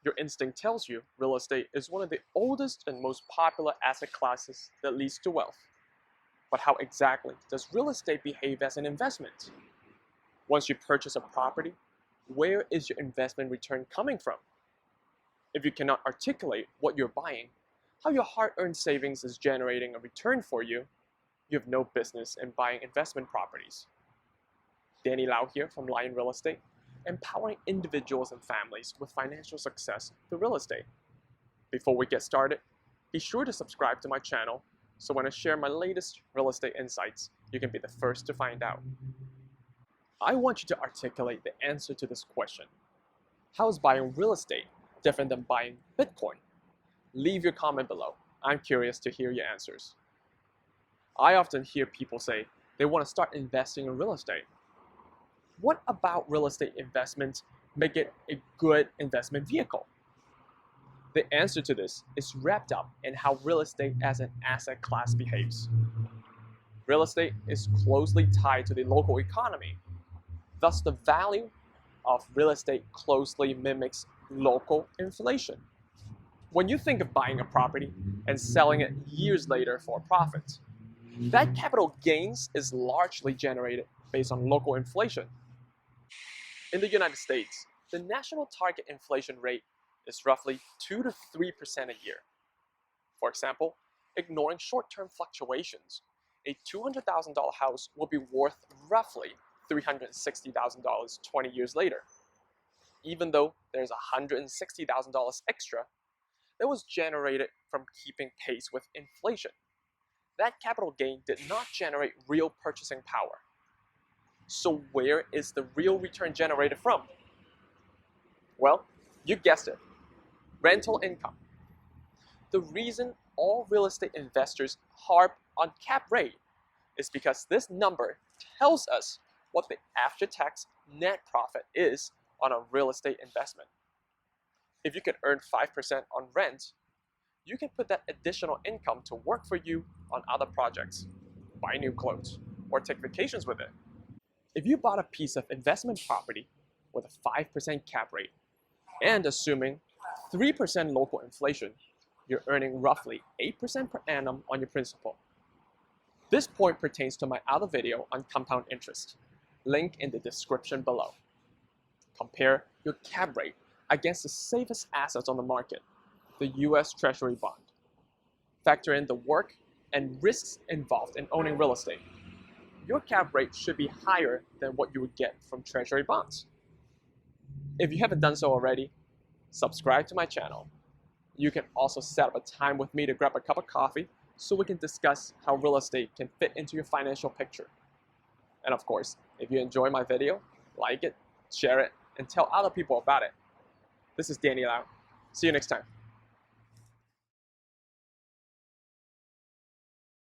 Your instinct tells you real estate is one of the oldest and most popular asset classes that leads to wealth. But how exactly does real estate behave as an investment? Once you purchase a property, where is your investment return coming from? If you cannot articulate what you're buying, how your hard-earned savings is generating a return for you, you have no business in buying investment properties. dannylau here from Lion Real Estate, empowering individuals and families with financial success through real estate. Before we get started, be sure to subscribe to my channel so when I share my latest real estate insights, you can be the first to find out. I want you to articulate the answer to this question. How is buying real estate different than buying Bitcoin? Leave your comment below. I'm curious to hear your answers. I often hear people say they want to start investing in real estate. What about real estate investments make it a good investment vehicle? The answer to this is wrapped up in how real estate as an asset class behaves. Real estate is closely tied to the local economy. Thus, the value of real estate closely mimics local inflation. When you think of buying a property and selling it years later for a profit, that capital gains is largely generated based on local inflation. In the United States, the national target inflation rate is roughly 2 to 3% a year. For example, ignoring short-term fluctuations, a $200,000 house will be worth roughly $360,000 20 years later. Even though there's $160,000 extra that was generated from keeping pace with inflation. That capital gain did not generate real purchasing power. So where is the real return generated from? Well, you guessed it, rental income. The reason all real estate investors harp on cap rate is because this number tells us what the after-tax net profit is on a real estate investment. If you can earn 5% on rent, you can put that additional income to work for you on other projects, buy new clothes, or take vacations with it. If you bought a piece of investment property with a 5% cap rate and assuming 3% local inflation, you're earning roughly 8% per annum on your principal. This point pertains to my other video on compound interest, link in the description below. Compare your cap rate against the safest assets on the market, the US Treasury bond. Factor in the work and risks involved in owning real estate. Your cap rate should be higher than what you would get from Treasury bonds. If you haven't done so already, subscribe to my channel. You can also set up a time with me to grab a cup of coffee so we can discuss how real estate can fit into your financial picture. And of course, if you enjoy my video, like it, share it, and tell other people about it. This is dannylau. See you next time.